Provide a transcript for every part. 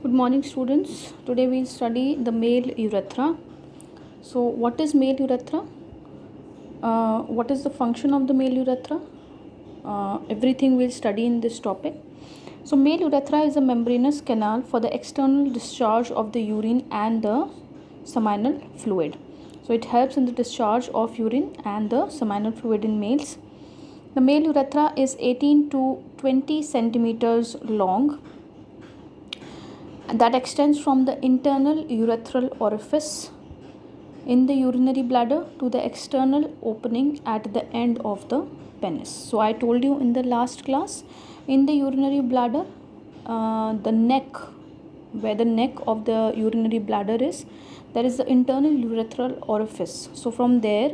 Good morning, students. Today we'll study the male urethra. So, what is male urethra? What is the function of the male urethra? Everything we'll study in this topic. So, male urethra is a membranous canal for the external discharge of the urine and the seminal fluid. So, it helps in the discharge of urine and the seminal fluid in males. The male urethra is 18 to 20 centimeters long. That extends from the internal urethral orifice in the urinary bladder to the external opening at the end of the penis. So I told you in the last class, in the urinary bladder, the neck, where the neck of the urinary bladder is, there is the internal urethral orifice. So from there,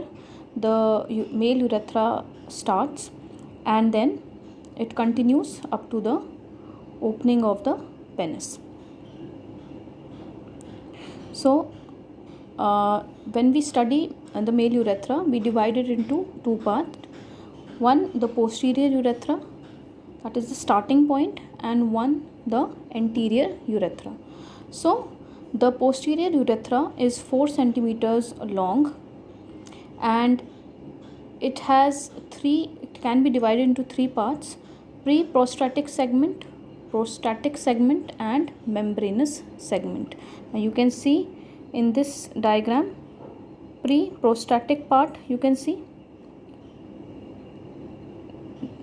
the male urethra starts and then it continues up to the opening of the penis. So, when we study the male urethra, we divide it into two parts. One, the posterior urethra, that is the starting point, and one, the anterior urethra. So, the posterior urethra is 4 centimeters long, and it can be divided into three parts: pre-prostatic segment, prostatic segment, and membranous segment. Now you can see in this diagram, pre-prostatic part, you can see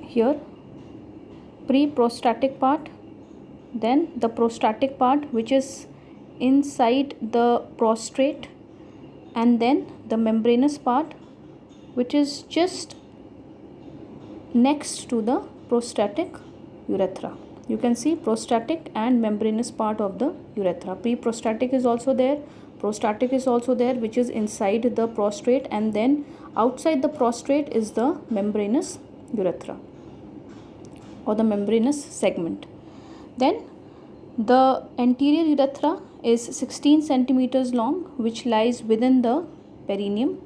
here, pre-prostatic part, then the prostatic part which is inside the prostate, and then the membranous part which is just next to the prostatic urethra. You can see prostatic and membranous part of the urethra. Pre-prostatic is also there, prostatic is also there, which is inside the prostate, and then outside the prostate is the membranous urethra or the membranous segment. Then the anterior urethra is 16 centimeters long, which lies within the perineum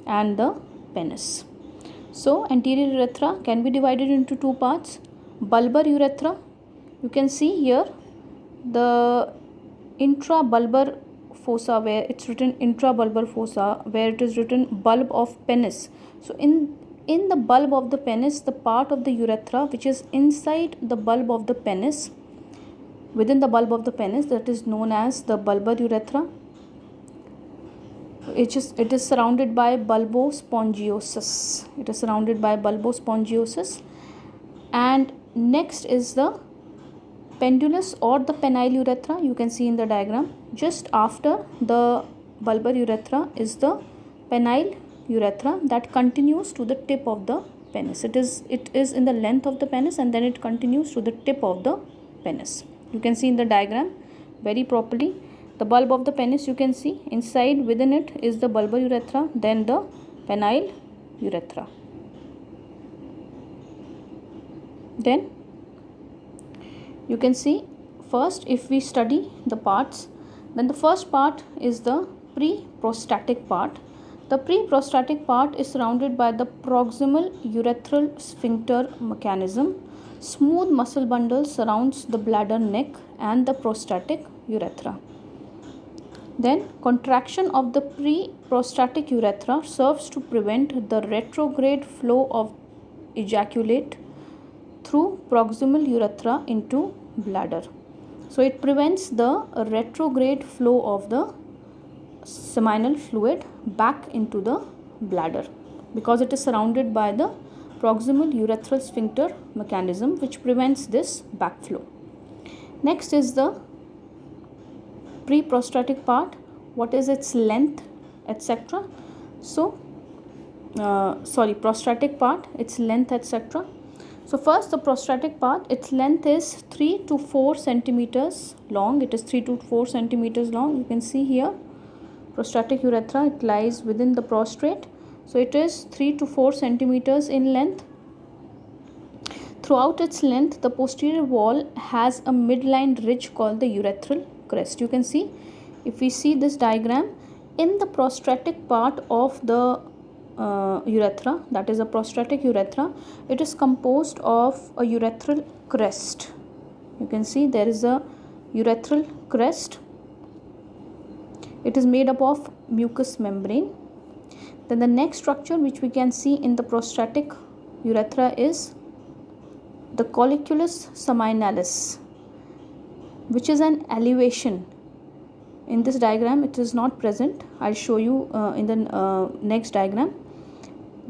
and the penis. So anterior urethra can be divided into two parts: bulbar urethra. You can see here the intrabulbar fossa, where it's written intrabulbar fossa, where it is written bulb of penis. So in the bulb of the penis, the part of the urethra which is inside the bulb of the penis, within the bulb of the penis, that is known as the bulbar urethra. It is surrounded by bulbospongiosus. It is surrounded by bulbospongiosus. And next is the pendulous or the penile urethra. You can see in the diagram, just after the bulbar urethra is the penile urethra that continues to the tip of the penis. It is in the length of the penis, and then it continues to the tip of the penis. You can see in the diagram very properly. The bulb of the penis, you can see inside, within it is the bulbar urethra, then the penile urethra. Then you can see, first if we study the parts, then the first part is the pre-prostatic part. The pre-prostatic part is surrounded by the proximal urethral sphincter mechanism. Smooth muscle bundle surrounds the bladder neck and the prostatic urethra. Then contraction of the pre-prostatic urethra serves to prevent the retrograde flow of ejaculate through proximal urethra into bladder. So it prevents the retrograde flow of the seminal fluid back into the bladder, because it is surrounded by the proximal urethral sphincter mechanism, which prevents this backflow. Next is the pre-prostatic part. What is its length, etc. So prostatic part, its length, etc. So first, the prostatic part, its length is 3 to 4 centimeters long. It is 3 to 4 centimeters long. You can see here, prostatic urethra, it lies within the prostate. So it is 3 to 4 centimeters in length. Throughout its length, the posterior wall has a midline ridge called the urethral crest. You can see, if we see this diagram, in the prostatic part of the urethra, that is a prostatic urethra, it is composed of a urethral crest. You can see there is a urethral crest. It is made up of mucous membrane. Then the next structure which we can see in the prostatic urethra is the colliculus seminalis, which is an elevation. In this diagram it is not present. I'll show you in the next diagram.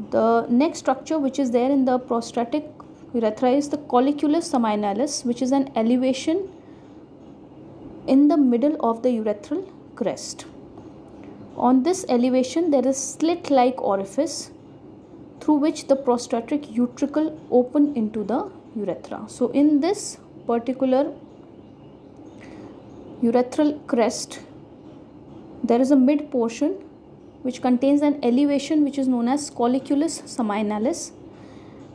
The next structure which is there in the prostatic urethra is the colliculus seminalis, which is an elevation in the middle of the urethral crest. On this elevation there is slit-like orifice through which the prostatic utricle open into the urethra. So in this particular urethral crest there is a mid portion which contains an elevation which is known as colliculus seminalis,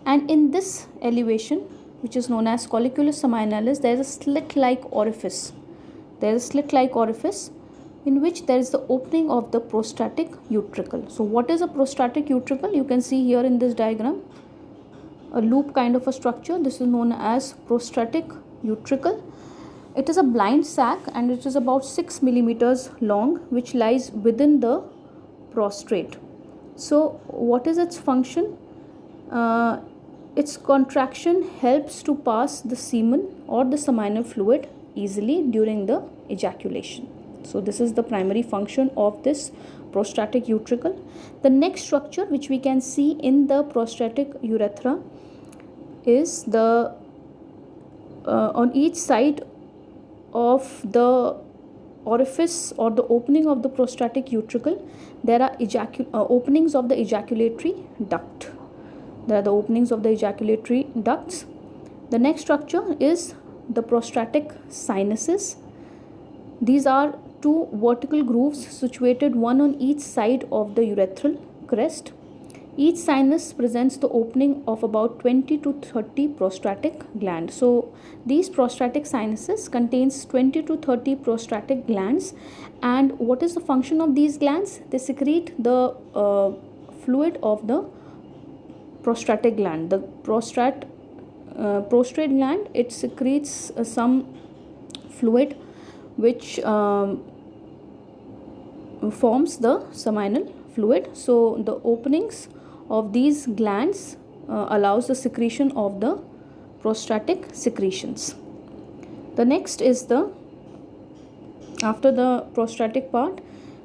and in this elevation which is known as colliculus seminalis there is a slit-like orifice. There is a slit-like orifice in which there is the opening of the prostatic utricle. So what is a prostatic utricle? You can see here in this diagram a loop kind of a structure. This is known as prostatic utricle. It is a blind sac and it is about 6 millimeters long, which lies within the prostate. So what is its function? Its contraction helps to pass the semen or the seminal fluid easily during the ejaculation. So this is the primary function of this prostatic utricle. The next structure which we can see in the prostatic urethra is the on each side of the orifice or the opening of the prostatic utricle there are openings of the ejaculatory duct. There are the openings of the ejaculatory ducts. The next structure is the prostatic sinuses. These are two vertical grooves situated one on each side of the urethral crest. Each sinus presents the opening of about 20 to 30 prostatic glands. So these prostatic sinuses contains 20 to 30 prostatic glands, and what is the function of these glands? They secrete the fluid of the prostatic gland. The prostate gland, it secretes some fluid which forms the seminal fluid. So the openings of these glands allows the secretion of the prostatic secretions. The next is after the prostatic part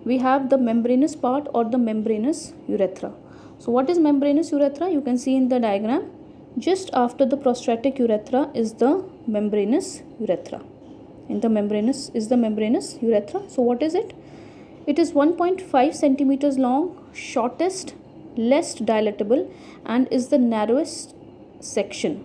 we have the membranous part or the membranous urethra. So what is membranous urethra? You can see in the diagram just after the prostatic urethra is the membranous urethra. In the membranous is the membranous urethra. So what is it? It is 1.5 centimeters long, shortest, less dilatable, and is the narrowest section.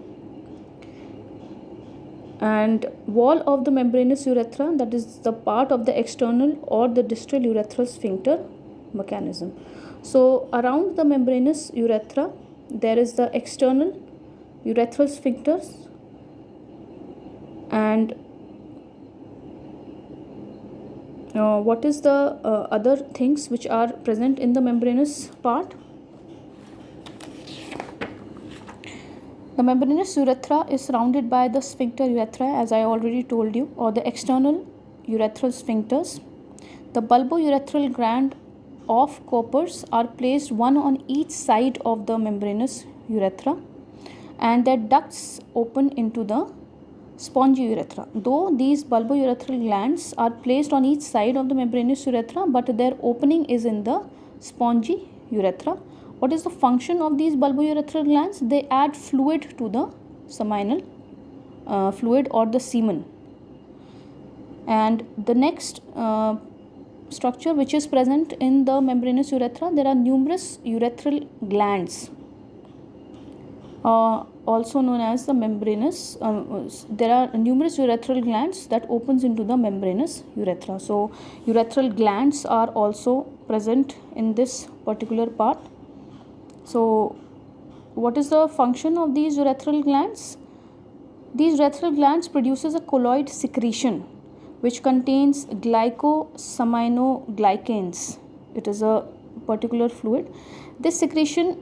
And wall of the membranous urethra, that is the part of the external or the distal urethral sphincter mechanism. So around the membranous urethra there is the external urethral sphincters, and what is the other things which are present in the membranous part? The membranous urethra is surrounded by the sphincter urethra, as I already told you, or the external urethral sphincters. The bulbourethral gland of Koppers are placed one on each side of the membranous urethra, and their ducts open into the spongy urethra. Though these bulbourethral glands are placed on each side of the membranous urethra, but their opening is in the spongy urethra. What is the function of these bulbourethral glands? They add fluid to the seminal fluid or the semen. And the next structure which is present in the membranous urethra, there are numerous urethral glands, also known as the membranous. There are numerous urethral glands that opens into the membranous urethra. So urethral glands are also present in this particular part. So what is the function of these urethral glands? These urethral glands produces a colloid secretion which contains glycosaminoglycans. It is a particular fluid. This secretion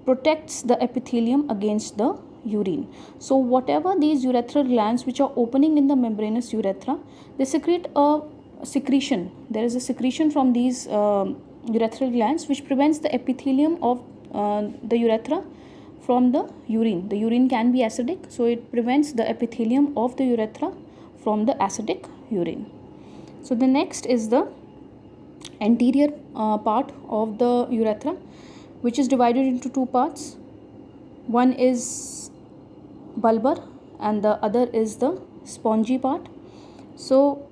protects the epithelium against the urine. So whatever these urethral glands which are opening in the membranous urethra, they secrete a secretion. There is a secretion from these urethral glands which prevents the epithelium of the urethra from the urine. The urine can be acidic, so it prevents the epithelium of the urethra from the acidic urine. So the next is the anterior part of the urethra, which is divided into two parts. One is bulbar and the other is the spongy part. So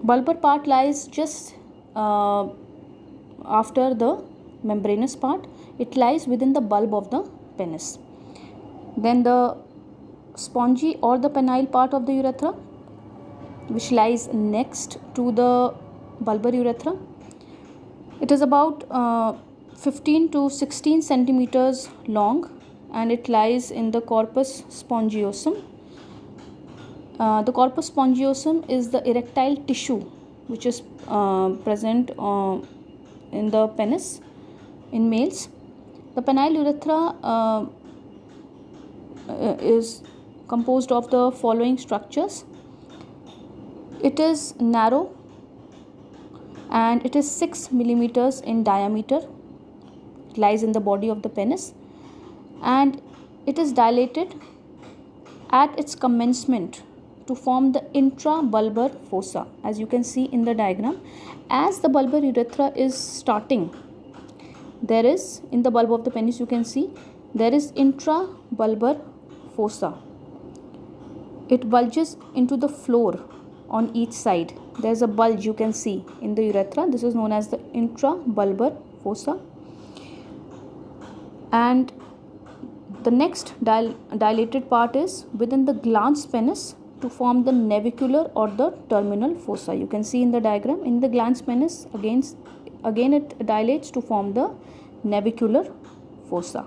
bulbar part lies just after the membranous part. It lies within the bulb of the penis. Then the spongy or the penile part of the urethra, which lies next to the bulbar urethra. It is about 15 to 16 centimeters long and it lies in the corpus spongiosum. The corpus spongiosum is the erectile tissue which is present in the penis in males. The penile urethra is composed of the following structures. It is narrow and it is 6 millimeters in diameter. It lies in the body of the penis and it is dilated at its commencement to form the intrabulbar fossa. As you can see in the diagram, as the bulbar urethra is starting, there is, in the bulb of the penis you can see, there is intrabulbar fossa. It bulges into the floor on each side. There is a bulge you can see in the urethra. This is known as the intrabulbar fossa. And the next dilated part is within the glans penis to form the navicular or the terminal fossa. You can see in the diagram, in the glans penis again it dilates to form the navicular fossa.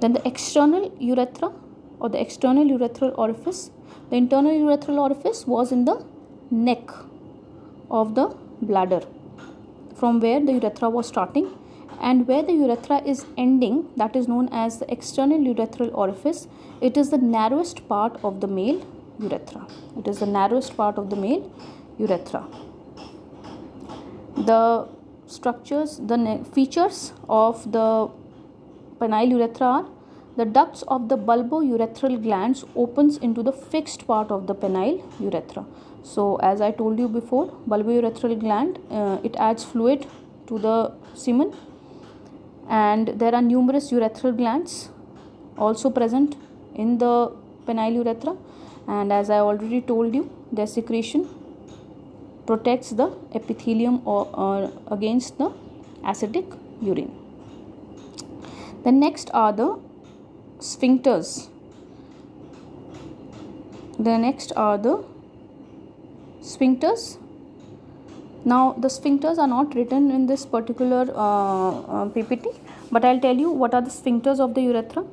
Then the external urethra or the external urethral orifice. The internal urethral orifice was in the neck of the bladder, from where the urethra was starting, and where the urethra is ending, that is known as the external urethral orifice. It is the narrowest part of the male urethra. It is the narrowest part of the male urethra. The structures, the features of the penile urethra are: the ducts of the bulbourethral glands opens into the fixed part of the penile urethra. So as I told you before, bulbourethral gland, it adds fluid to the semen, and there are numerous urethral glands also present in the penile urethra, and as I already told you, their secretion protects the epithelium or against the acidic urine. The next are the sphincters. Now the sphincters are not written in this particular PPT, but I'll tell you what are the sphincters of the urethra.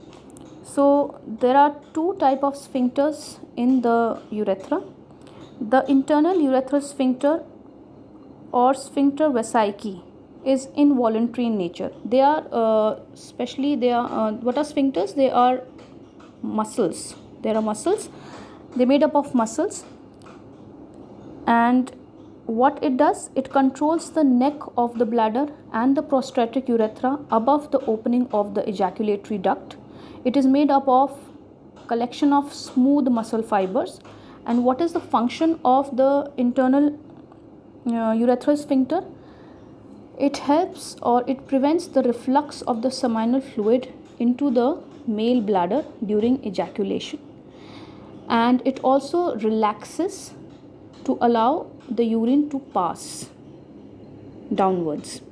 So there are two types of sphincters in the urethra. The internal urethral sphincter or sphincter vesicae is involuntary in nature. They are what are sphincters? They are muscles. There are muscles. They're made up of muscles, and what it does, it controls the neck of the bladder and the prostatic urethra above the opening of the ejaculatory duct. It is made up of collection of smooth muscle fibers. And what is the function of the internal urethral sphincter? It helps or it prevents the reflux of the seminal fluid into the male bladder during ejaculation, and it also relaxes to allow the urine to pass downwards.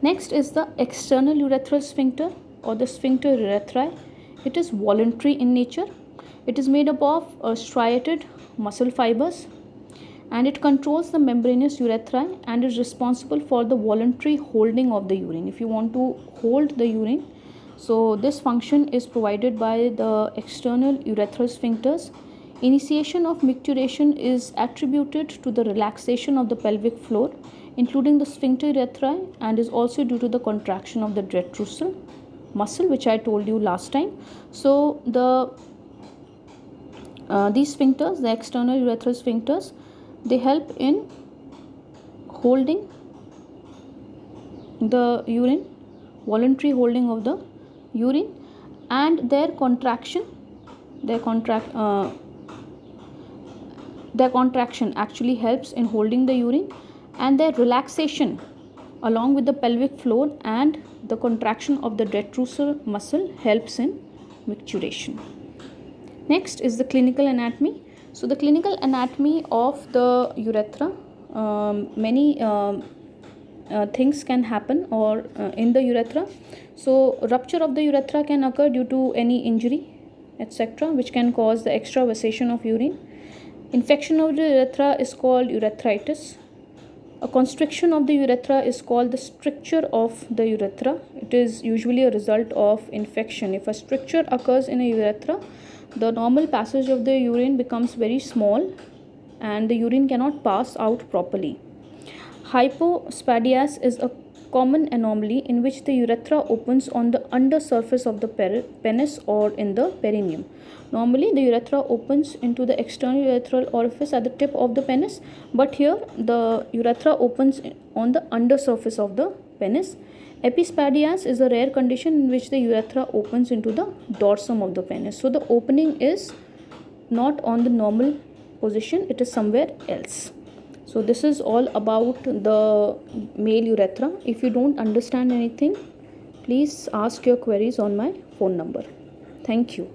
Next is the external urethral sphincter or the sphincter urethrae. It is voluntary in nature. It is made up of striated muscle fibers, and it controls the membranous urethra and is responsible for the voluntary holding of the urine. If you want to hold the urine, so this function is provided by the external urethral sphincters. Initiation of micturition is attributed to the relaxation of the pelvic floor, including the sphincter urethrae, and is also due to the contraction of the detrusor. muscle, which I told you last time. So these sphincters, the external urethral sphincters, they help in holding the urine, voluntary holding of the urine, and their contraction actually helps in holding the urine, and their relaxation along with the pelvic floor and the contraction of the detrusor muscle helps in micturition. Next is the clinical anatomy. So the clinical anatomy of the urethra, many things can happen or in the urethra. So rupture of the urethra can occur due to any injury, etc., which can cause the extravasation of urine. Infection of the urethra is called urethritis. A constriction of the urethra is called the stricture of the urethra. It is usually a result of infection. If a stricture occurs in a urethra, the normal passage of the urine becomes very small and the urine cannot pass out properly. Hypospadias is a common anomaly in which the urethra opens on the under surface of the penis or in the perineum. Normally the urethra opens into the external urethral orifice at the tip of the penis, but here the urethra opens on the under surface of the penis. Epispadias is a rare condition in which the urethra opens into the dorsum of the penis. So the opening is not on the normal position, it is somewhere else. So this is all about the male urethra. If you don't understand anything, please ask your queries on my phone number. Thank you.